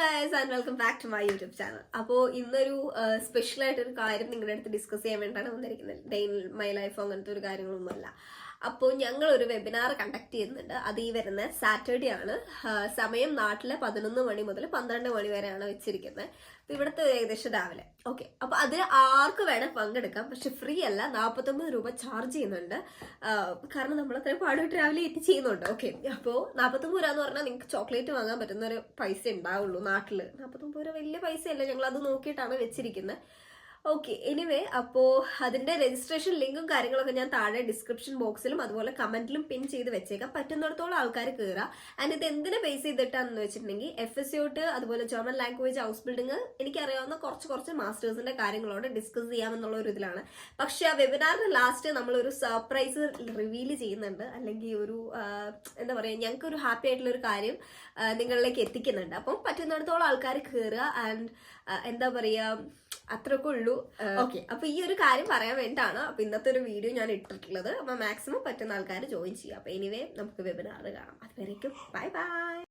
Guys and welcome back to my YouTube channel. അപ്പോൾ ഇന്നൊരു special ആയിട്ടൊരു കാര്യം നിങ്ങളുടെ അടുത്ത് ഡിസ്കസ് ചെയ്യാൻ വേണ്ടിയിട്ടാണ് വന്നിരിക്കുന്നത്. ഡേ ഇൻ മൈ ലൈഫ് അങ്ങനത്തെ ഒരു കാര്യങ്ങളൊന്നുമല്ല. അപ്പോൾ ഞങ്ങൾ ഒരു വെബിനാർ കണ്ടക്ട് ചെയ്യുന്നുണ്ട്. അത് ഈ വരുന്ന സാറ്റർഡേ ആണ്. സമയം നാട്ടിലെ 11 മണി മുതൽ 12 മണി വരെയാണ് വെച്ചിരിക്കുന്നത്. അപ്പോൾ ഇവിടുത്തെ ഏകദേശം രാവിലെ. ഓക്കെ, അപ്പോൾ അത് ആർക്ക് വേണം പങ്കെടുക്കാം. പക്ഷെ ഫ്രീ അല്ല, 49 രൂപ ചാർജ് ചെയ്യുന്നുണ്ട്. കാരണം നമ്മൾ അത്രയും പാടുപെട്ട് രാവിലെ എത്തി ചെയ്യുന്നുണ്ട്. ഓക്കെ, അപ്പോൾ 49 രൂപ എന്ന് പറഞ്ഞാൽ നിങ്ങൾക്ക് ചോക്ലേറ്റ് വാങ്ങാൻ പറ്റുന്ന ഒരു പൈസ ഉണ്ടാവുള്ളൂ. നാട്ടിൽ 49 രൂപ വലിയ പൈസയല്ല. ഞങ്ങൾ അത് നോക്കിയിട്ടാണ് വെച്ചിരിക്കുന്നത്. ഓക്കെ, എനിവേ, അപ്പോൾ അതിന്റെ രജിസ്ട്രേഷൻ ലിങ്കും കാര്യങ്ങളൊക്കെ ഞാൻ താഴെ ഡിസ്ക്രിപ്ഷൻ ബോക്സിലും അതുപോലെ കമന്റിലും പിൻ ചെയ്ത് വെച്ചേക്കാം. പറ്റുന്നിടത്തോളം ആൾക്കാർ കയറുക. ആൻഡ് ഇത് എന്തിനെ ബേസ് ചെയ്തിട്ടാണെന്ന് വെച്ചിട്ടുണ്ടെങ്കിൽ FSCOT അതുപോലെ ജർമ്മൻ ലാംഗ്വേജ് ഹൗസ് ബിൽഡിംഗ് എനിക്കറിയാവുന്ന കുറച്ച് മാസ്റ്റേഴ്സിന്റെ കാര്യങ്ങളോട് ഡിസ്കസ് ചെയ്യാമെന്നുള്ള ഒരു ഇതിലാണ്. പക്ഷെ ആ വെബിനാറിന് ലാസ്റ്റ് നമ്മളൊരു സർപ്രൈസ് റിവീൽ ചെയ്യുന്നുണ്ട്. അല്ലെങ്കിൽ ഒരു എന്താ പറയുക, ഞങ്ങൾക്ക് ഒരു ഹാപ്പി ആയിട്ടുള്ള ഒരു കാര്യം നിങ്ങളിലേക്ക് എത്തിക്കുന്നുണ്ട്. അപ്പം പറ്റുന്നിടത്തോളം ആൾക്കാർ കയറുക. ആൻഡ് എന്താ പറയുക, അത്രയൊക്കെ ഉള്ളൂ. ഓക്കെ, അപ്പൊ ഈ ഒരു കാര്യം പറയാൻ വേണ്ടിയിട്ടാണ് അപ്പൊ ഇന്നത്തെ ഒരു വീഡിയോ ഞാൻ ഇട്ടിട്ടുള്ളത്. അപ്പൊ മാക്സിമം പറ്റുന്ന ആൾക്കാർ ജോയിൻ ചെയ്യാം. അപ്പൊ എനിവേ നമുക്ക് വെബിനാർ കാണാം. അതുവരേക്കും ബൈ ബൈ.